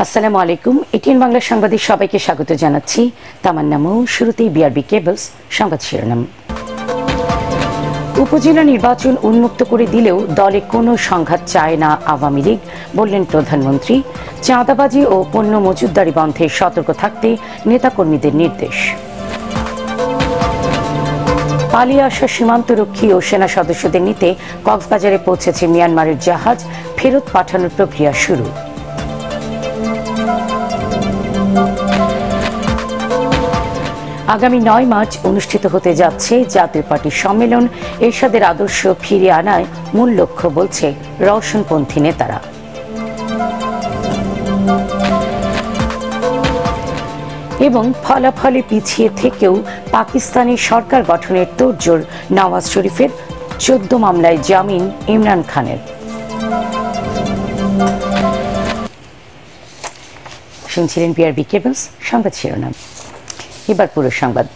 আসসালামু আলাইকুম। এটিএন বাংলা সাংবাদিক সবাইকে স্বাগত জানাচ্ছি। তামান্না মৌ। শুরুতেই বিআরবি কেবলস সংবাদ শিরোনাম। উপজেলা নির্বাচন উন্মুক্ত করে দিলেও দলে কোনো সংঘাত চায় না আওয়ামী লীগ, বললেন প্রধানমন্ত্রী। চাঁদাবাজি ও পণ্য মজুতদারি বন্ধে সতর্ক থাকতে নেতাকর্মীদের নির্দেশ। পালিয়ে আসা সীমান্তরক্ষী ও সেনা সদস্যদের নিতে কক্সবাজারে পৌঁছেছে মিয়ানমারের জাহাজ, ফেরত পাঠানোর প্রক্রিয়া শুরু। আগামী ৯ মার্চ অনুষ্ঠিত হতে যাচ্ছে জাতীয় পার্টির সম্মেলন। এরশাদের আদর্শ ফিরিয়ে আনায় মূল লক্ষ্য, বলছে রওশনপন্থী নেতারা। এবং ফলাফলে পিছিয়ে থেকেও পাকিস্তানি সরকার গঠনের তোড়জোড়, নওয়াজ শরীফের ১৪ মামলায় জামিন ইমরান খানের। শুনছিলেন বিআরবি কেবলস সংবাদ শিরোনাম। এবার পুরো সংবাদ।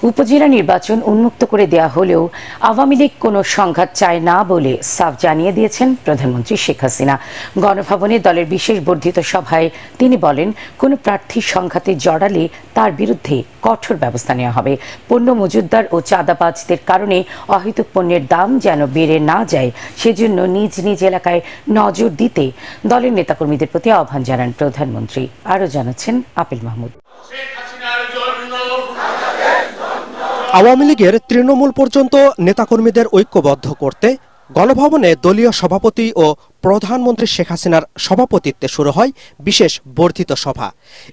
উপজেলা নির্বাচন উন্মুক্ত করে দেয়া হলেও আওয়ামী লীগ কোনো সংঘাত চায় না বলে সাফ জানিয়ে দিয়েছেন প্রধানমন্ত্রী শেখ হাসিনা। গণভবনে দলের বিশেষ বর্ধিত সভায় তিনি বলেন, কোনো প্রার্থী সংঘাতে জড়ালে তার বিরুদ্ধে কঠোর ব্যবস্থা নেওয়া হবে। পণ্য মজুতদার ও চাঁদাবাজদের কারণে অহেতুক পণ্যের দাম যেন বেড়ে না যায়, সেজন্য নিজ নিজ এলাকায় নজর দিতে দলের নেতাকর্মীদের প্রতি আহ্বান জানান প্রধানমন্ত্রী। আরও জানাচ্ছেন আপিল মাহমুদ। আওয়ামী লীগের তৃণমূল পর্যন্ত নেতাকর্মীদের ঐক্যবদ্ধ করতে গণভবনে দলীয় সভাপতি ও প্রধানমন্ত্রী শেখ হাসিনার সভাপতিত্বে শুরু হয় বিশেষ বর্ধিত সভা।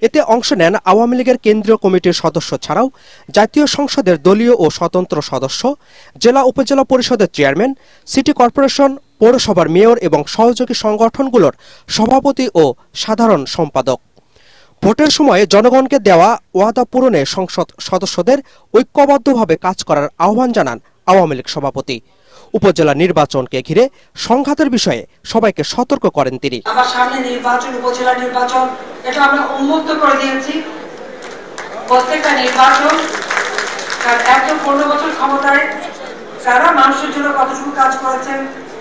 এতে অংশ নেন আওয়ামী লীগের কেন্দ্রীয় কমিটির সদস্য ছাড়াও জাতীয় সংসদের দলীয় ও স্বতন্ত্র সদস্য, জেলা উপজেলা পরিষদের চেয়ারম্যান, সিটি কর্পোরেশন, পৌরসভার মেয়র এবং সহযোগী সংগঠনগুলোর সভাপতি ও সাধারণ সম্পাদক। ভোটের সময় জনগণকে দেওয়া ওয়াদা পূরণে সংসদ সদস্যদের ঐক্যবদ্ধভাবে কাজ করার আহ্বান জানান আওয়ামী লীগ সভাপতি। উপজেলা নির্বাচনকে ঘিরে সংঘাতের বিষয়ে সবাইকে সতর্ক করেন তিনি। আমার সামনে নির্বাচন, উপজেলা নির্বাচন, এটা আমরা উন্মুক্ত করে দিয়েছি। প্রত্যেকটা নির্বাচন তার একদম 15 বছর ক্ষমতায় কারা মানুষের জন্য কতটুকু কাজ করেছেন,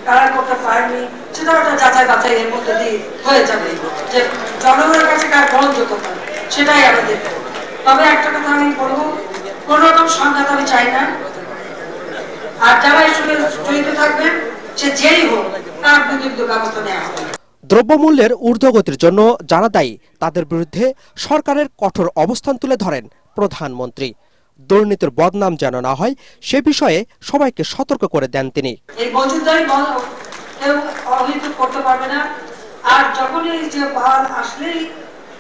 কারা করতে পারেনি, সেটা একটা যাচাই বাছাই এর মধ্যে দিয়ে হয়ে যাবে, যে জনগণের কাছে কার গ্রহণযোগ্যতা, সেটাই আমরা দেখব। তবে একটা কথা আমি বলবো, কোন রকম সংঘাত আমি চাই না। আর যারা এর সঙ্গে জড়িত থাকবেন, সে যেই হোক, তার বিরুদ্ধে ব্যবস্থা নেওয়া হবে। দ্রব্যমূল্যের ঊর্ধ্বগতির জন্য যারা দায়ী তাদের বিরুদ্ধে সরকারের কঠোর অবস্থান তুলে ধরেন প্রধানমন্ত্রী। দুর্নীতির বদনাম যেন না হয় সে বিষয়ে সবাইকে সতর্ক করে দেন তিনি। এই মজুদারি কেউ অহেতুক করতে পারবে না। আর যখনই যে মাল আসলেই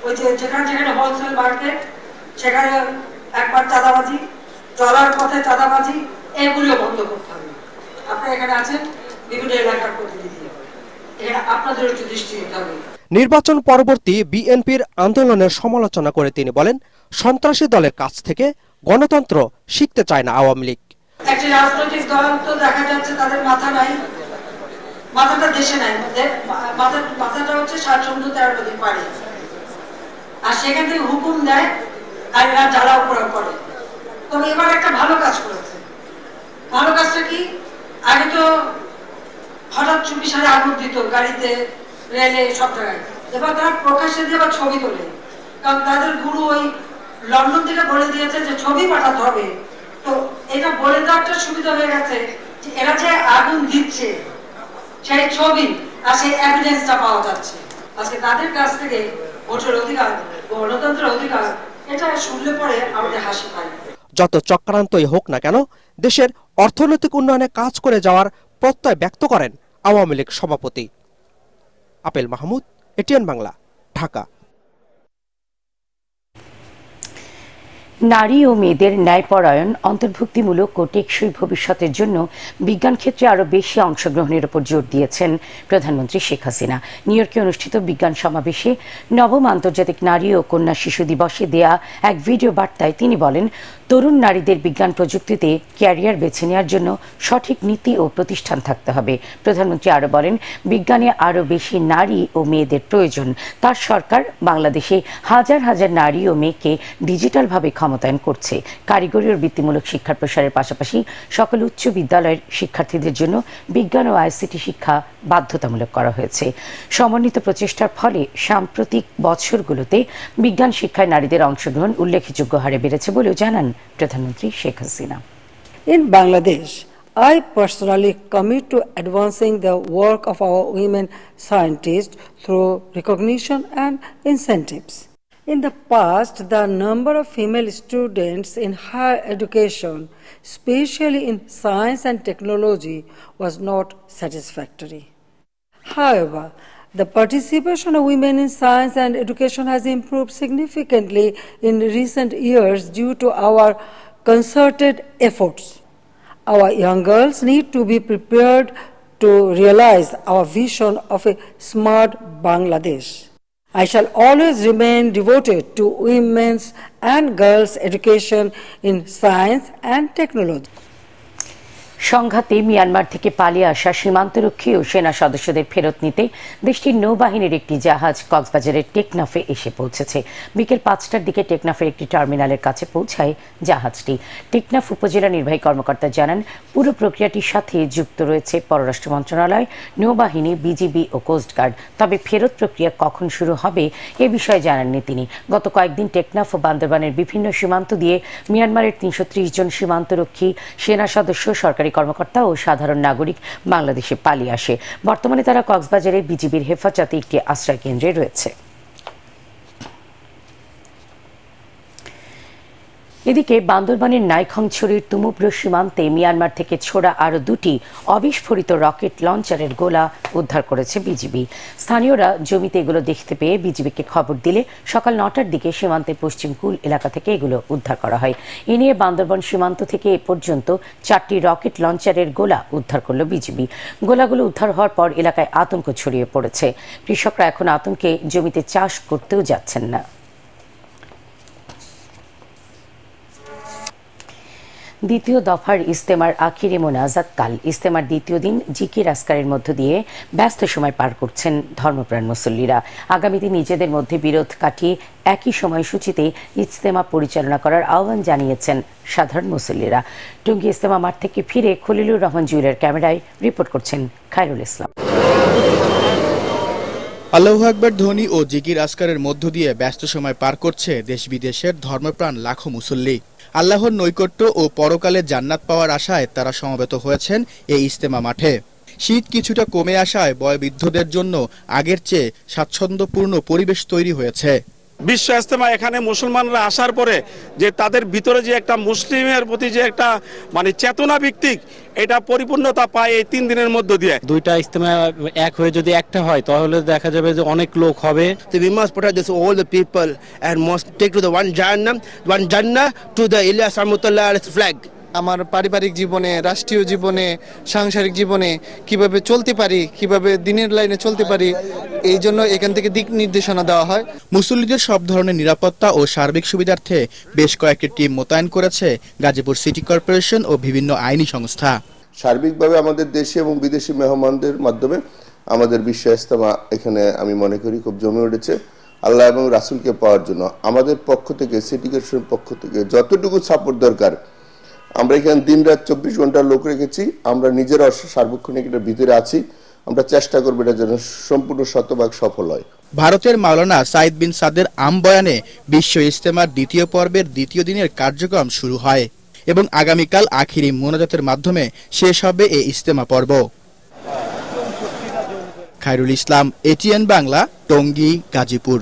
ওই যে যেখানে হোলসেল মার্কেট, সেখানে একবার চাঁদাবাজি, চলার পথে চাঁদাবাজি, এগুলো বন্ধ করতে হবে। আপনারা এখানে আছেন বিভিন্ন এলাকার প্রতিনিধি, এখানে আপনাদের একটু দৃষ্টি দিতে হবে। নির্বাচন পরবর্তী বিএনপির আন্দোলনের সমালোচনা করে তিনি বলেন, সন্ত্রাসী দলের কাছ থেকে গণতন্ত্র শিখতে চায় না আওয়ামী লীগ। একটি রাজনৈতিক দল তো দেখা যাচ্ছে তাদের মাথা নাই, মাথাটা দেশে নাই, মাথাটা হচ্ছে 60 সমুদ্র 13 নদী পারে, আর সেখান থেকে হুকুম দেয় আর এরা জ্বালা উপড়া করে। তবে এবার একটা ভালো কাজ করেছে। ভালো কাজটা কি? আগে তো হঠাৎ চুপি সারে আগুন দিত গাড়িতে, রেলে, সব জায়গায়। এবার তারা প্রকাশ্যে দিয়ে আবার ছবি তোলে, কারণ তাদের গুরু ওই লন্ডন থেকে বলে দিয়েছে যে ছবি পাঠাতে হবে। তো এটা বলে দেওয়ার একটা সুবিধা হয়ে গেছে যে এরা যে আগুন দিচ্ছে সেই ছবি আর সেই এভিডেন্সটা পাওয়া যাচ্ছে। আজকে তাদের কাছ থেকে ভোটের অধিকার, গণতন্ত্রের অধিকার, এটা শুনলে পরে আমাদের হাসি পায়। যত চক্রান্তই হোক না কেন, দেশের অর্থনৈতিক উন্নয়নে কাজ করে যাওয়ার প্রত্যয় ব্যক্ত করেন আওয়ামী লীগ সভাপতি। Appeal Mahmud, ATN Bangla, Dhaka. নারী ও মেয়েদের ন্যায়পরায়ণ, অন্তর্ভুক্তিমূলক ও টেকসই ভবিষ্যতের জন্য বিজ্ঞান ক্ষেত্রে আরও বেশি অংশগ্রহণের উপর জোর দিয়েছেন প্রধানমন্ত্রী শেখ হাসিনা। নিউ ইয়র্কে অনুষ্ঠিত বিজ্ঞান সমাবেশে নবম আন্তর্জাতিক নারী ও কন্যা শিশু দিবসে দেয়া এক ভিডিও বার্তায় তিনি বলেন, তরুণ নারীদের বিজ্ঞান প্রযুক্তিতে ক্যারিয়ার বেছে নেওয়ার জন্য সঠিক নীতি ও প্রতিষ্ঠান থাকতে হবে। প্রধানমন্ত্রী আরও বলেন, বিজ্ঞানে আরও বেশি নারী ও মেয়েদের প্রয়োজন। তার সরকার বাংলাদেশে হাজার হাজার নারী ও মেয়েকে ডিজিটালভাবে ক্ষমতায়ন করছে। কারিগরি ও বৃত্তিমূলক শিক্ষার প্রসারের পাশাপাশি সকল উচ্চ বিদ্যালয়ের শিক্ষার্থীদের জন্য বিজ্ঞান ও আইসিটি শিক্ষা বাধ্যতামূলক করা হয়েছে। সমন্বিত প্রচেষ্টার ফলে সাম্প্রতিক বছরগুলোতে বিজ্ঞান শিক্ষায় নারীদের অংশগ্রহণ উল্লেখযোগ্য হারে বেড়েছে বলেও জানান প্রধানমন্ত্রী Sheikh Hasina. In Bangladesh, I personally commit to advancing the work of our women scientists through recognition and incentives. In the past, the number of female students in higher education, especially in science and technology, was not satisfactory. However, the participation of women in science and education has improved significantly in recent years due to our concerted efforts. Our young girls need to be prepared to realize our vision of a smart Bangladesh. I shall always remain devoted to women's and girls' education in science and technology. সংঘাতে Myanmar থেকে পালিয়ে আসা সীমান্তরক্ষী ও সেনা সদস্যদের ফেরত নিতে দেশটির নৌবাহিনীর একটি জাহাজ কক্সবাজারের টেকনাফে এসে পৌঁছেছে। বিকেল 5টার দিকে টেকনাফের একটি টার্মিনালের কাছে পৌঁছায় জাহাজটি। টেকনাফ উপজেলা নির্বাহী কর্মকর্তা জানান, পুরো প্রক্রিয়াটির সাথে যুক্ত রয়েছে পররাষ্ট্র মন্ত্রণালয়, নৌবাহিনী, বিজিবি ও কোস্টগার্ড। তবে ফেরত প্রক্রিয়া কখন শুরু হবে এ বিষয়ে জানাননি তিনি। গত কয়েকদিন টেকনাফ ও বান্দরবানের বিভিন্ন সীমান্ত দিয়ে মিয়ানমারের 330 জন সীমান্তরক্ষী, সেনা সদস্য, সরকারি কর্মকর্তা ও সাধারণ নাগরিক বাংলাদেশে পালিয়ে আসে। বর্তমানে তারা কক্সবাজারে বিজিবির হেফাজতে একটি আশ্রয় কেন্দ্রে রয়েছে। এদিকে বান্দরবানের নাইখংছড়ির তুমুব্র সীমান্তে মিয়ানমার থেকে ছোড়া আরও 2টি অবিস্ফোরিত রকেট লঞ্চারের গোলা উদ্ধার করেছে বিজিবি। স্থানীয়রা জমিতে এগুলো দেখতে পেয়ে বিজিবিকে খবর দিলে সকাল 9টার দিকে সীমান্তের পশ্চিম কুল এলাকা থেকে এগুলো উদ্ধার করা হয়। এ নিয়ে বান্দরবান সীমান্ত থেকে এ পর্যন্ত 4টি রকেট লঞ্চারের গোলা উদ্ধার করল বিজিবি। গোলাগুলো উদ্ধার হওয়ার পর এলাকায় আতঙ্ক ছড়িয়ে পড়েছে। কৃষকরা এখন আতঙ্কে জমিতে চাষ করতেও যাচ্ছেন না। দ্বিতীয় দফার ইজতেমার আখিরি মোনাজাত কাল। ইজতেমার দ্বিতীয় দিন জিকির আসকারের মধ্য দিয়ে ব্যস্ত সময় পার করছেন ধর্মপ্রাণ মুসল্লিরা। আগামী দিন নিজেদের মধ্যে বিরোধ কাটিয়ে একই সময়সূচিতে ইজতেমা পরিচালনা করার আহ্বান জানিয়েছেন সাধারণ মুসল্লিরা। টঙ্গী ইজতেমা মাঠ থেকে ফিরে খলিলুর রহমান জুয়েলের ক্যামেরায় রিপোর্ট করছেন খায়রুল ইসলাম। আল্লাহু আকবার ধ্বনি ও জিকির আসকারের মধ্য দিয়ে ব্যস্ত সময় পার করছে দেশ বিদেশের ধর্মপ্রাণ লাখো মুসল্লি। আল্লাহর নৈকট্য ও পরকালে জান্নাত পাওয়ার আশায় তারা সমবেত হয়েছেন এই ইজতেমা মাঠে। শীত কিছুটা কমে আসায় বয়োবৃদ্ধদের জন্য আগের চেয়ে স্বাচ্ছন্দ্যপূর্ণ পরিবেশ তৈরি হয়েছে। বিশ্ব ইজতেমা এখানে মুসলমানরা আসার পরে যে তাদের ভিতরে যে একটা মুসলিমের প্রতি যে একটা চেতনা ভিত্তিক এটা পরিপূর্ণতা পায় এই 3 দিনের মধ্য দিয়ে। দুইটা ইজতেমা এক হয়ে যদি একটা হয় তাহলে দেখা যাবে যে অনেক লোক হবে। We must protect this all the people and must take to the one Jannah to the Ilyas Rahmatullah's flag. আমার পারিবারিক জীবনে, রাষ্ট্রীয় জীবনে, সাংসারিক জীবনে কিভাবে চলতে পারি, কিভাবে দিনের লাইনে চলতে পারি, এই জন্য এখান থেকে দিক নির্দেশনা দেওয়া হয়। মুসল্লিদের সব ধরনের নিরাপত্তা ও সার্বিক সুবিধার্থে বেশ কয়েকটি টিম মোতায়েন করেছে গাজীপুর সিটি কর্পোরেশন ও বিভিন্ন আইনি সংস্থা। সার্বিকভাবে আমাদের দেশি এবং বিদেশি মেহমানদের মাধ্যমে আমাদের বিশ্ব ইজতেমা এখানে আমি মনে করি খুব জমে উঠেছে। আল্লাহ এবং রাসূলকে পাওয়ার জন্য আমাদের পক্ষ থেকে, সিটি কর্পোরেশনের পক্ষ থেকে যতটুকু সাপোর্ট দরকার, আমরা এখানে দিন রাত 24 ঘন্টা লোক রেখেছি। আমরা নিজেরা সার্বক্ষণিক এটার ভিতরে আছি। আমরা চেষ্টা করবো এটা যেন সম্পূর্ণ শতভাগ সফল হয়। ভারতের মাওলানা সাইদ বিন সাদের আম বয়ানে বিশ্ব ইজতেমার দ্বিতীয় পর্বের দ্বিতীয় দিনের কার্যক্রম শুরু হয় এবং আগামীকাল আখিরি মোনাজাতের মাধ্যমে শেষ হবে এই ইজতেমা পর্ব। খায়রুল ইসলাম, ATN বাংলা, টঙ্গী, গাজীপুর।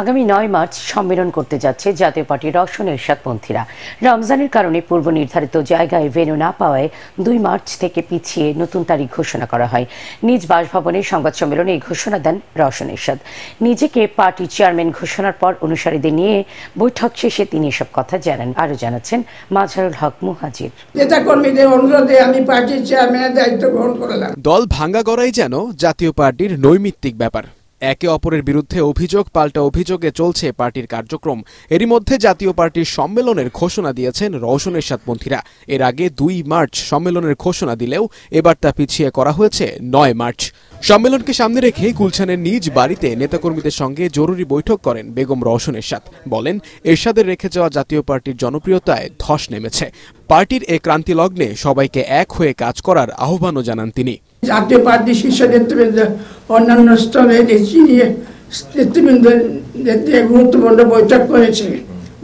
আগামী 9 মার্চ সম্মেলন করতে যাচ্ছে জাতীয় পার্টির রওশন এরশাদপন্থীরা। রমজানের কারণে পূর্ব নির্ধারিত জায়গায় ভেন্যু না পাওয়ায় 2 মার্চ থেকে পিছিয়ে নতুন তারিখ ঘোষণা করা হয়। নিজ বাসভবনে সংবাদ সম্মেলনে এই ঘোষণা দেন রওশন এরশাদ। নিজেকে পার্টির চেয়ারম্যান ঘোষণার পর অনুসারীদের নিয়ে বৈঠক শেষে তিনি এসব কথা জানান। আরও জানাচ্ছেন মাজহারুল হক মুহাজির। নেতা কর্মীদের অনুরোধে আমি পার্টির চেয়ারম্যানের দায়িত্ব গ্রহণ করলাম। দল ভাঙ্গা করাই যেন জাতীয় পার্টির নৈমিত্তিক ব্যাপার। একে অপরের বিরুদ্ধে অভিযোগ পাল্টা অভিযোগে চলছে পার্টির কার্যক্রম। এরই মধ্যে জাতীয় পার্টির সম্মেলনের ঘোষণা দিয়েছেন রওশন এরশাদপন্থীরা। এর আগে 2 মার্চ সম্মেলনের ঘোষণা দিলেও এবার তা পিছিয়ে করা হয়েছে 9 মার্চ। সম্মেলনকে সামনে রেখে গুলশানের নিজ বাড়িতে নেতাকর্মীদের সঙ্গে জরুরি বৈঠক করেন বেগম রওশন এরশাদ। বলেন, এরশাদের রেখে যাওয়া জাতীয় পার্টির জনপ্রিয়তায় ধস নেমেছে। পার্টির এ ক্রান্তি লগ্নে সবাইকে এক হয়ে কাজ করার আহ্বানও জানান তিনি। জাতীয় পার্টির শীর্ষ নেতৃবৃন্দ অন্যান্য স্তরে নেতৃবৃন্দের গুরুত্বপূর্ণ বৈঠক করেছে।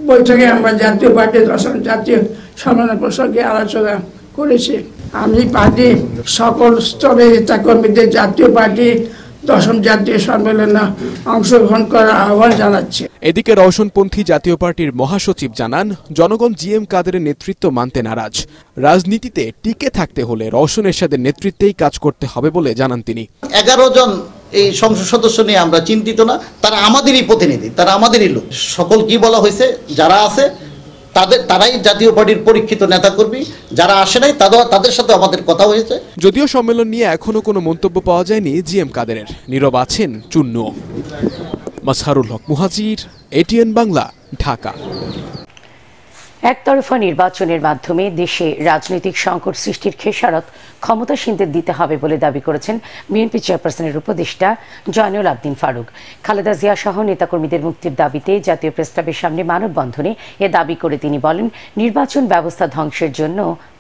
বৈঠকে আমরা জাতীয় পার্টির দশম জাতীয় সম্মেলন প্রসঙ্গে আলোচনা করেছি। আমি পার্টির সকল স্তরের নেতাকর্মীদের জাতীয় পার্টির 10ম জাতীয় সম্মেলনে অংশগ্রহণ করার আহ্বান জানাচ্ছি। এদিকে রওশনপন্থী জাতীয় পার্টির মহাসচিব জানান, জনগণ জিএম কাদেরের নেতৃত্ব মানতে নারাজ। রাজনীতিতে টিকে থাকতে হলে রওশন এরশাদের নেতৃত্বেই কাজ করতে হবে বলে জানান তিনি। 11 জন এই সংসদ সদস্য নিয়ে আমরা চিন্তিত না, তারা আমাদেরই প্রতিনিধি, তারা আমাদেরই লোক। সকল কি বলা হয়েছে, যারা আছে তারাই জাতীয় পার্টির পরীক্ষিত নেতাকর্মী, যারা আসে নাই তাদের সাথে আমাদের কথা হয়েছে। যদিও সম্মেলন নিয়ে এখনো কোনো মন্তব্য পাওয়া যায়নি জিএম কাদেরের। নীরব আছেন চূন্য। মাসহারুল হক মুহাজির, ATN বাংলা, ঢাকা। একতরফা নির্বাচনের মাধ্যমে দেশে রাজনৈতিক সংকট সৃষ্টির খেসারত ক্ষমতাসীনদের দিতে হবে বলে দাবি করেছেন বিএনপি চেয়ারপারসনের উপদেষ্টা জয়নুল আবদিন ফারুক। খালেদা জিয়া সহ নেতাকর্মীদের মুক্তির দাবিতে জাতীয় প্রেসক্লাবের সামনে মানববন্ধনে এ দাবি করে তিনি বলেন, নির্বাচন ব্যবস্থা ধ্বংসের জন্য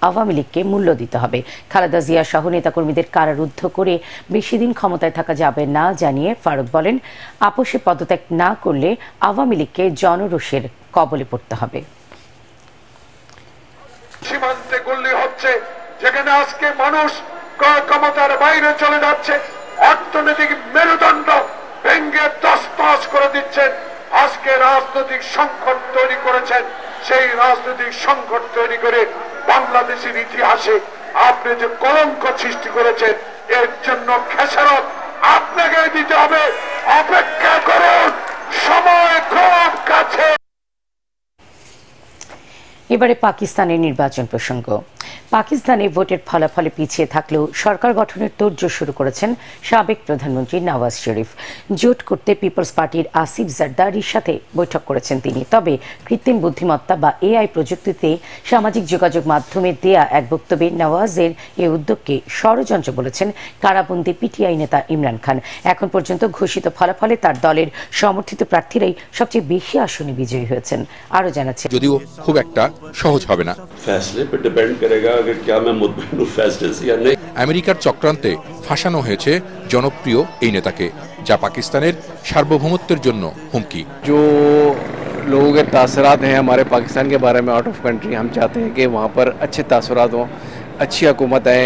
আওয়ামী লীগকে মূল্য দিতে হবে। খালেদা জিয়া সহ নেতাকর্মীদের কারারুদ্ধ করে বেশি দিন ক্ষমতায় থাকা যাবে না জানিয়ে ফারুক বলেন, আপোষে পদত্যাগ না করলে আওয়ামী লীগকে জনরোষের কবলে পড়তে হবে। সীমান্তে গুলি হচ্ছে, যেখানে আজকে মানুষ ক্ষমতার বাইরে চলে যাচ্ছে, অর্থনৈতিক মেরুদণ্ড ভেঙে তছনছ করে দিচ্ছেন। আজকে রাজনৈতিক সংকট তৈরি করেছেন। সেই রাজনৈতিক সংকট তৈরি করে বাংলাদেশের ইতিহাসে আপনি যে কলঙ্ক সৃষ্টি করেছেন, এর জন্য খেসারত আপনাকে দিতে হবে। অপেক্ষা করুন, সময় খুব কাছে। এবারে পাকিস্তানের নির্বাচন প্রসঙ্গ। পাকিস্তানে ভোটের ফলাফলে পিছিয়ে থাকলেও সরকার গঠনের তোড়জোড় শুরু করেছেন সাবেক প্রধানমন্ত্রী নওয়াজ শরীফ। জোট করতে পিপলস পার্টির আসিফ জারদারির সাথে বৈঠক করেছেন তিনি। তবে কৃত্রিম বুদ্ধিমত্তা বা AI প্রযুক্তিতে সামাজিক যোগাযোগ মাধ্যমে দেয়া এক বক্তব্যে নওয়াজের এই উদ্যোগকে ষড়যন্ত্র বলেছেন কারাবন্দী PTI নেতা ইমরান খান। এখন পর্যন্ত ঘোষিত ফলাফলে তার দলের সমর্থিত প্রার্থীরাই সবচেয়ে বেশি আসনে বিজয়ী হয়েছেন। আরো জানাচ্ছে, যদিও খুব একটা সহজ হবে না। আমেরিকার চক্রান্তে ফাঁসানো হয়েছে জনপ্রিয় এই নেতাকে, যা পাকিস্তানের সার্বভৌমত্বের জন্য হুমকি। जो लोगों के तासरात हैं हमारे पाकिस्तान के बारे में आउट ऑफ कंट्री, हम चाहते हैं कि वहाँ पर अच्छे तासरात हों, अच्छी हुकूमत आए।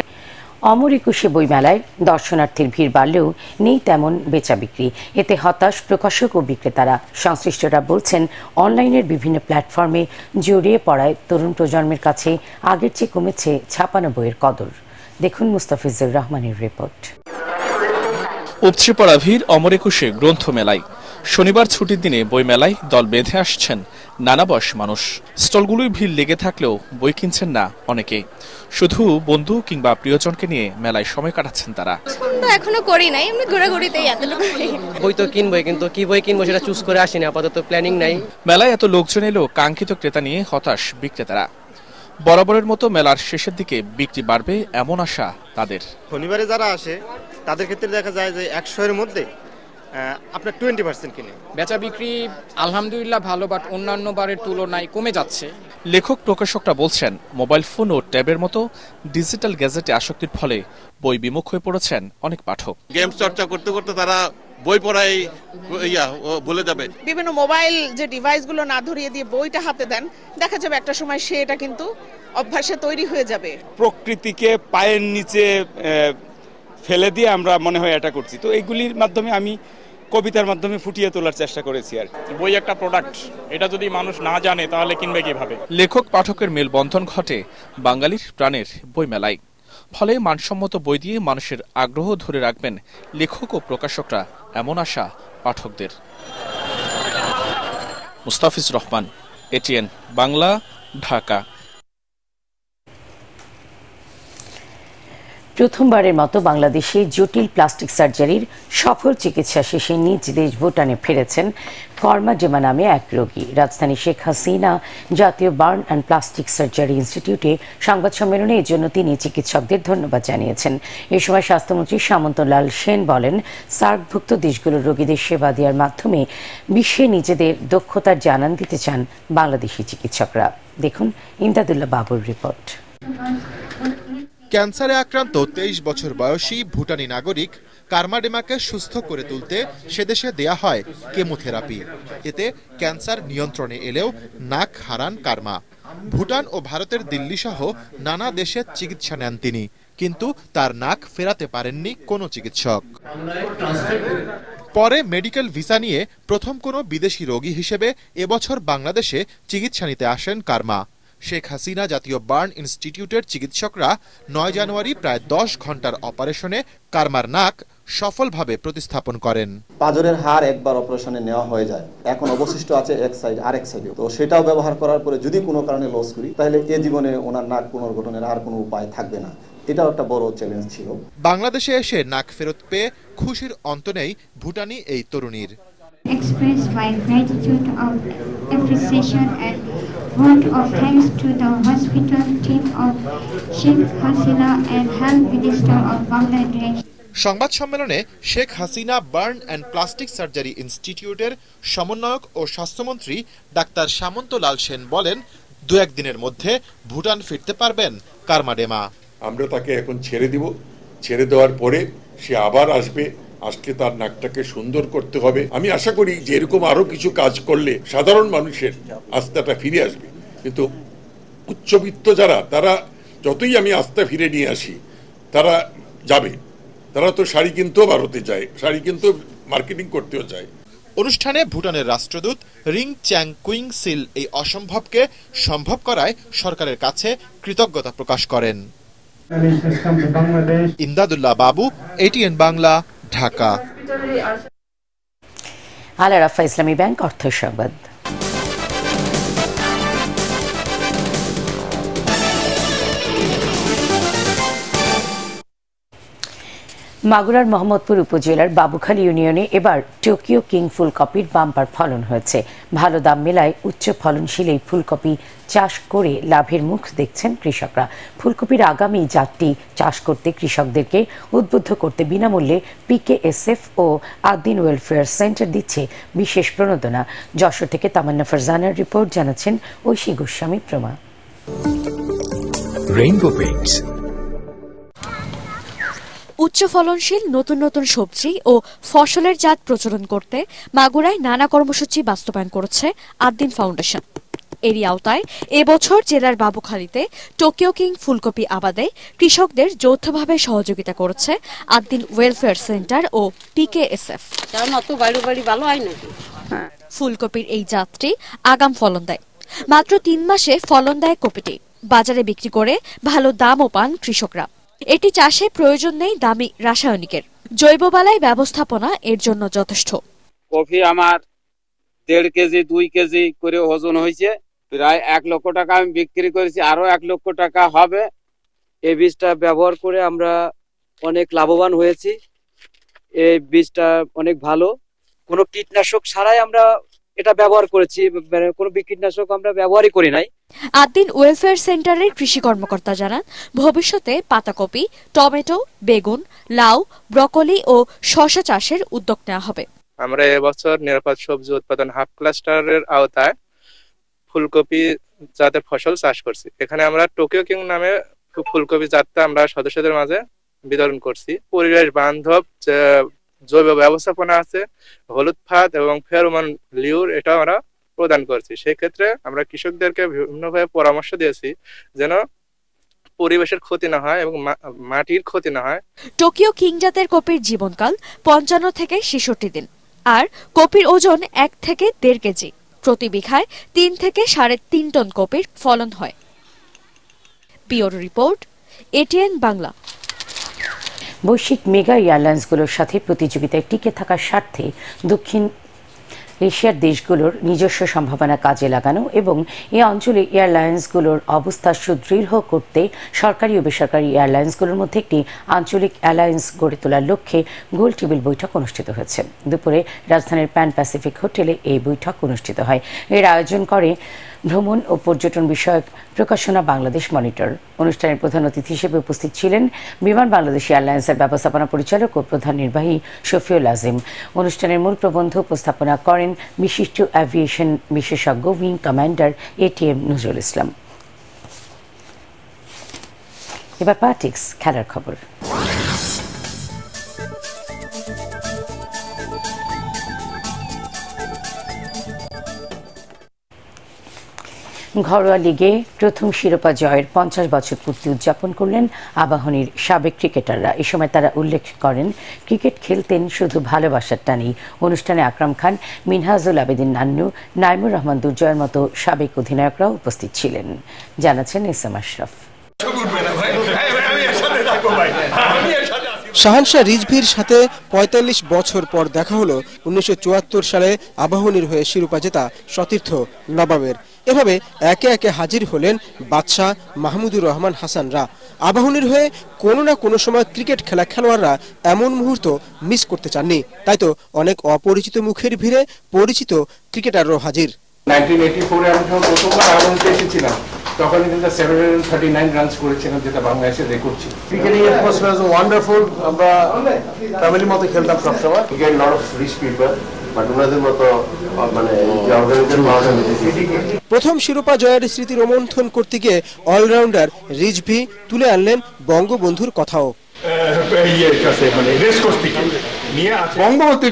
অমর একুশে বইমেলায় দর্শনার্থীর ভিড় বাড়লেও নেই তেমন বেচা বিক্রি। এতে হতাশ প্রকাশক ও বিক্রেতারা। সংশ্লিষ্টরা বলছেন, অনলাইনের বিভিন্ন প্ল্যাটফর্মে জড়িয়ে পড়ায় তরুণ প্রজন্মের কাছে আগের চেয়ে কমেছে ছাপানো বইয়ের কদর। দেখুন মুস্তাফিজুর রহমানের রিপোর্ট। উপচে পড়া ভিড় অমর একুশে গ্রন্থ মেলায়। শনিবার ছুটির দিনে বইমেলায় দল বেঁধে আসছেন নানা বয়স মানুষ। স্টলগুলোয় ভিড় লেগে থাকলেও বই কিনছেন না অনেকে। শুধু বন্ধু কিংবা প্রিয়জনকে নিয়ে মেলায় সময় কাটাচ্ছেন তারা। তো এখনো করি নাই, আমি ঘোরাঘুরিতেই এতটুকু। বই তো কিনবই, কিন্তু কি বই কিনবো সেটা চুজ করে আসিনি, আপাতত প্ল্যানিং নাই। মেলায় এত লোকজন এলেও কাঙ্ক্ষিত ক্রেতা নিয়ে হতাশ বিক্রেতারা। বরাবরের মতো মেলার শেষের দিকে বিক্রি বাড়বে এমন আশা তাদের। শনিবারে যারা আসে তাদের ক্ষেত্রে দেখা যায় যে 100-এর মধ্যে আপনার 20% কিনে। বেচা বিক্রি আলহামদুলিল্লাহ ভালো, বাট অন্যান্য বারের তুলনায় কমে যাচ্ছে। লেখক প্রকাশকরা বলছেন, মোবাইল ফোন ও ট্যাবের মতো ডিজিটাল গ্যাজেটে আসক্তির ফলে বই বিমুখ হয়ে পড়েছেন অনেক পাঠক। গেম চর্চা করতে করতে তারা বই পড়াই ভুলে যাবে। বিভিন্ন মোবাইল যে ডিভাইসগুলো না ধরিয়ে দিয়ে বইটা হাতে দেন, দেখা যাবে একটা সময় সে এটা কিন্তু অভ্যাসে তৈরি হয়ে যাবে। প্রকৃতিকে পায়ের নিচে ফেলে দিয়ে আমরা মনে হয় এটা করছি। তো এইগুলির মাধ্যমে আমি কবিতার মাধ্যমে ফুটিয়ে তোলার চেষ্টা করেছি। আর বই একটা প্রোডাক্ট, এটা যদি মানুষ না জানে তাহলে কিনবে কিভাবে? লেখক পাঠকের মেলবন্ধন ঘটে বাঙালির প্রাণের বইমেলায়। ফলে মানসম্মত বই দিয়ে মানুষের আগ্রহ ধরে রাখবেন লেখক ও প্রকাশকরা, এমন আশা পাঠকদের। মুস্তাফিজ রহমান, ATN বাংলা, ঢাকা। প্রথমবারের মতো বাংলাদেশে জটিল প্লাস্টিক সার্জারির সফল চিকিৎসা শেষে নিজ দেশ ভুটানে ফিরেছেন কর্মাডেমা নামে এক রোগী। রাজধানী শেখ হাসিনা জাতীয় বার্ন অ্যান্ড প্লাস্টিক সার্জারি ইনস্টিটিউটে সংবাদ সম্মেলনে এর জন্য তিনি চিকিৎসকদের ধন্যবাদ জানিয়েছেন। এ সময় স্বাস্থ্যমন্ত্রী সামন্ত লাল সেন বলেন, সার্কভুক্ত দেশগুলোর রোগীদের সেবা দেওয়ার মাধ্যমে বিশ্বে নিজেদের দক্ষতার জানান দিতে চান বাংলাদেশি চিকিৎসকরা। দেখুন ইমদাদুল্লাহ বাবুর রিপোর্ট। ক্যান্সারে আক্রান্ত 23 বছর বয়সী ভুটানি নাগরিক কার্মাডেমাকে সুস্থ করে তুলতে সেদেশে দেয়া হয় কেমোথেরাপি। এতে ক্যান্সার নিয়ন্ত্রণে এলেও নাক হারান কার্মা। ভুটান ও ভারতের দিল্লি সহ নানা দেশে চিকিৎসা নেন তিনি, কিন্তু তার নাক ফেরাতে পারেননি কোনো চিকিৎসক। পরে মেডিকেল ভিসা নিয়ে প্রথম কোনো বিদেশি রোগী হিসেবে এবছর বাংলাদেশে চিকিৎসা নিতে আসেন কার্মা। শেখ হাসিনা জাতীয় বার্ন ইনস্টিটিউটের চিকিৎসকরা 9 জানুয়ারি প্রায় 10 ঘন্টার অপারেশনে কার্মার নাক সফলভাবে প্রতিস্থাপন করেন। পাঁজরের হাড় একবার অপারেশনে নেওয়া হয়ে যায়, এখন অবশিষ্ট আছে এক সাইড আরেক সাইডে, তো সেটাও ব্যবহার করার পরে যদি কোনো কারণে লস করি তাহলে এ জীবনে ওনার নাক পুনর্গঠনের আর কোনো উপায় থাকবে না। এটাও একটা বড় চ্যালেঞ্জ ছিল। বাংলাদেশে এসে নাক ফেরত পেয়ে খুশির অন্ত নেই ভুটানি এই তরুণীর। Express my gratitude of appreciation and word of thanks to the hospital team of Sheikh Hasina and Health Minister of Bangladesh. সংবাদ সম্মেলনে Sheikh Hasina burn and plastic surgery ইনস্টিটিউটের সমন্বয়ক ও স্বাস্থ্যমন্ত্রী ডাক্তার সামন্ত লাল সেন বলেন, 2-1 দিনের মধ্যে ভুটান ফিরতে পারবেন কার্মাডেমা। আমরা তাকে এখন ছেড়ে দিব, ছেড়ে দেওয়ার পরে সে আবার আসবে, আজকে তার নাকটাকে সুন্দর করতে হবে। আমি আশা করি যে এরকম আরো কিছু কাজ করলে সাধারণ মানুষের আস্থাটা ফিরে আসবে। কিন্তু উচ্চবিত্ত যারা, তারা যতই আমি আস্থা ফিরে নিয়ে আসি, তারা যাবে, তারা তো শাড়ি কিনতেও ভারতে যায়, শাড়ি কিনতেও মার্কেটিং করতেও যায়। অনুষ্ঠানে ভুটানের রাষ্ট্রদূত রিং চ্যাং কুইং সিল এই অসম্ভবকে সম্ভব করায় সরকারের কাছে কৃতজ্ঞতা প্রকাশ করেন। ইমদাদুল্লাহ বাবু, ATN বাংলা, ঢাকা। আল আরাফা ইসলামী ব্যাংক অর্থ সংবাদ। মাগুরার মোহাম্মদপুর উপজেলার বাবুখালী ইউনিয়নে এবার টোকিও কিং ফুলকপির বাম্পার ফলন হয়েছে। ভালো দাম মেলায় উচ্চ ফলনশীল এই ফুলকপি চাষ করে লাভের মুখ দেখছেন কৃষকরা। ফুলকপির আগামী জাতটি চাষ করতে কৃষকদেরকে উদ্বুদ্ধ করতে বিনামূল্যে PKSF ও আদিন ওয়েলফেয়ার সেন্টার দিচ্ছে বিশেষ প্রণোদনা। যশোর থেকে তামান্না ফারজানার রিপোর্ট, জানাচ্ছেন ঐশী গোস্বামী প্রমা। Rainbow paints. উচ্চ ফলনশীল নতুন নতুন সবজি ও ফসলের জাত প্রচলন করতে মাগুরায় নানা কর্মসূচি বাস্তবায়ন করেছে আদ্দিন ফাউন্ডেশন। এরই আওতায় এবছর জেলার বাবুখালীতে টোকিও কিং ফুলকপি আবাদে কৃষকদের যৌথভাবে সহযোগিতা করেছে আদ্দিন ওয়েলফেয়ার সেন্টার ও PKSF। ফুলকপির এই জাতটি আগাম ফলন দেয়। মাত্র 3 মাসে ফলন দেয় কপিটি। বাজারে বিক্রি করে ভালো দামও পান কৃষকরা। এটি চাষে প্রয়োজন নেই দামি রাসায়নিকের, জৈব বালাই ব্যবস্থাপনা এর জন্য যথেষ্ট। কফি আমার 1.5 কেজি 2 কেজি করে ওজন হয়েছে, প্রায় 1 লক্ষ টাকা আমি বিক্রি করেছি, আরো 1 লক্ষ টাকা হবে। এই বীজটা ব্যবহার করে আমরা অনেক লাভবান হয়েছি। এই বীজটা অনেক ভালো, কোনো কীটনাশক ছাড়াই আমরা এটা ব্যবহার করেছি, কোনো কীটনাশক আমরা ব্যবহারই করি নাই। আদ্দিন ওয়েলফেয়ার সেন্টারের কৃষি কর্মকর্তা জানান, ভবিষ্যতে পাতাকপি, টমেটো, বেগুন, লাউ, ব্রকলি ও শসা চাষের উদ্যোগ নেওয়া হবে। আমরা এবছর নিরাপদ সবজি উৎপাদন হাব ক্লাস্টারের আওতায় ফুলকপি জাতের ফসল চাষ করছি। এখানে আমরা টোকিও কিং নামে ফুলকপি জাতটা আমরা সদস্যদের মাঝে বিতরণ করছি। পরিবেশ বান্ধব জৈব ব্যবস্থাপনা আছে, হলুদ ফাঁদ এবং ফেরোমন লিউর এটা আমরা প্রদান করছি। সেই ক্ষেত্রে আমরা কৃষকদেরকে বিভিন্নভাবে পরামর্শ দিয়েছি যেন পরিবেশের ক্ষতি না হয় এবং মাটির ক্ষতি না হয়। টোকিও কিং জাতের কপির জীবনকাল 55 থেকে 66 দিন, আর কপির ওজন 1 থেকে 1.5 কেজি। প্রতি বিঘায় 3 থেকে 3.5 টন কপির ফলন হয়। Bureau report, ATN Bangla. বৈশ্বিক মেগা এয়ারলাইন্সগুলোর সাথে প্রতিযোগিতায় টিকে থাকার স্বার্থে এশিয়ার দেশগুলোর নিজস্ব সম্ভাবনা কাজে লাগানো এবং এই অঞ্চলে এয়ারলাইন্সগুলোর অবস্থা সুদৃঢ় করতে সরকারি ও বেসরকারি এয়ারলাইন্সগুলোর মধ্যে একটি আঞ্চলিক অ্যালায়েন্স গড়ে তোলার লক্ষ্যে গোল টেবিল বৈঠক অনুষ্ঠিত হয়েছে। দুপুরে রাজধানীর প্যান প্যাসিফিক হোটেলে এই বৈঠক অনুষ্ঠিত হয়। এর আয়োজন করে ভ্রমণ ও পর্যটন বিষয়ক প্রকাশনা বাংলাদেশ মনিটর। অনুষ্ঠানের প্রধান অতিথি হিসেবে উপস্থিত ছিলেন বিমান বাংলাদেশ এয়ারলাইন্সের ব্যবস্থাপনা পরিচালক ও প্রধান নির্বাহী শফিউল আজিম। অনুষ্ঠানের মূল প্রবন্ধ উপস্থাপনা করেন বিশিষ্ট অ্যাভিয়েশন বিশেষজ্ঞ wing commander ATN Nazrul Islam. এবার পার্টিক্স খেলার খবর। ঘরোয়া লিগে প্রথম শিরোপা জয়ের 50 বছর পূর্তি উদযাপন করলেন আবাহনীর সাবেক ক্রিকেটাররা। এ সময় তারা উল্লেখ করেন, ক্রিকেট খেলতেন শুধু ভালোবাসার টানেই। অনুষ্ঠানে আকরাম খান, মিনহাজুল আবেদিন নান্নু, নাইমুর রহমান দুর্জয়ের মতো সাবেক অধিনায়করাও উপস্থিত ছিলেন। জানাচ্ছেন SM আশরাফ। শাহানশাহ রিজভির সাথে ৪৫ বছর পর দেখা হলো ১৯৭৪ সালে আবাহনীর হয়ে শিরোপা জেতা সতীর্থ নবাবের। এভাবে একে একে হাজির হলেন বাদশাহ, মাহমুদুর রহমান হাসানরা। আবাহনীর হয়ে কোনো না কোনো সময় ক্রিকেট খেলা খেলোয়াড়রা এমন মুহূর্ত মিস করতে চাননি। তাই তো অনেক অপরিচিত মুখের ভিড়ে পরিচিত ক্রিকেটাররাও হাজির। 1984 আমি যখন প্রথমবার আবাহনীতে এসেছিলাম তখন কিন্তু 739 রানস করেছিলাম, যেটা বাংলাদেশের রেকর্ড ছিল। Cricketing atmosphere was wonderful. আমরা ফ্যামিলির মতো খেলতাম সবসময়। We get lot of rich people, but ওনাদের মতো মানে যে অর্গানাইজেশন। প্রথম শিরোপা জয়ের স্মৃতি রোমন্থন করতে গিয়ে অলরাউন্ডার রিজভি তুলে আনলেন বঙ্গবন্ধুর কথাও। মানে রেস কোর্স থেকে নিয়ে বঙ্গবন্ধু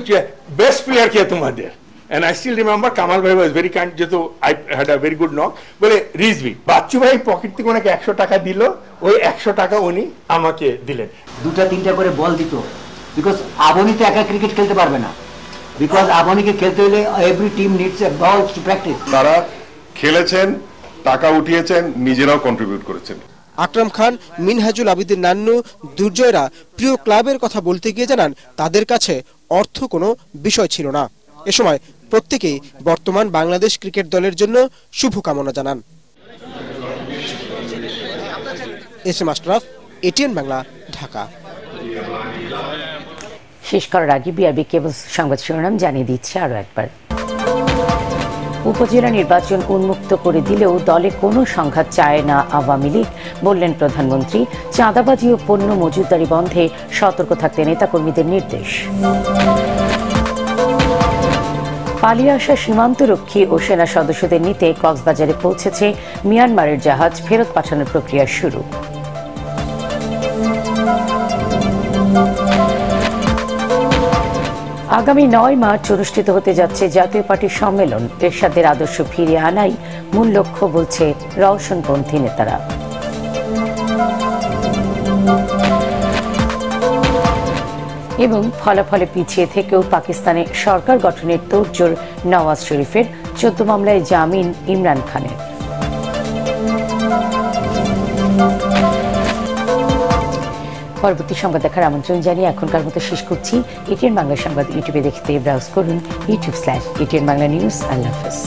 বেস্ট প্লেয়ার কে তোমাদের? And I still remember Kamal bhai was very kind, যেহেতু I had a very good knock, বলে রিজভি বাচ্চু ভাই পকেট থেকে ওনাকে 100 টাকা দিল, ওই 100 টাকা উনি আমাকে দিলেন। 2-3টা করে বল দিত, বিকজ আবাহনীতে একা ক্রিকেট খেলতে পারবে না, বিকজ আবাহনীকে খেলতে হলে every team needs a ball to practise. তারা খেলেছেন, টাকা উঠিয়েছেন, নিজেরাও কন্ট্রিবিউট করেছেন। আকরাম খান, মিনহাজুল আবেদিন নান্নু, দুর্জয়রা প্রিয় ক্লাবের কথা বলতে গিয়ে জানান তাদের কাছে অর্থ কোনো বিষয় ছিল না। এ সময় প্রত্যেকেই বর্তমান বাংলাদেশ ক্রিকেট দলের জন্য শুভকামনা জানান। SM Ashraf, ATN Bangla, Dhaka. শেষ করার আগে বিআরবি কেবল সংবাদ শিরোনাম জানিয়ে দিচ্ছে আরো একবার। উপজেলা নির্বাচন উন্মুক্ত করে দিলেও দলে কোনো সংঘাত চায় না আওয়ামী লীগ, বললেন প্রধানমন্ত্রী। চাঁদাবাজি ও পণ্য মজুতদারি বন্ধে সতর্ক থাকতে নেতাকর্মীদের নির্দেশ। পালিয়ে আসা সীমান্তরক্ষী ও সেনা সদস্যদের নিতে কক্সবাজারে পৌঁছেছে মিয়ানমারের জাহাজ, ফেরত পাঠানোর প্রক্রিয়া শুরু। আগামী ৯ মার্চ অনুষ্ঠিত হতে যাচ্ছে জাতীয় পার্টির সম্মেলন। এরশাদের আদর্শ ফিরিয়ে আনাই মূল লক্ষ্য, বলছে রওশনপন্থী নেতারা। এবং ফলাফলে পিছিয়ে থেকেও পাকিস্তানে সরকার গঠনের তোড়জোড় নওয়াজ শরীফের, 14 মামলায় জামিন ইমরান খানের। পরবর্তী সংবাদ দেখার আমন্ত্রণ জানিয়ে এখনকার মতো শেষ করছি। ATN বাংলা সংবাদ ইউটিউবে দেখতে ব্রাউজ করুন youtube/ATN Bangla News। আল্লাহ হাফেজ।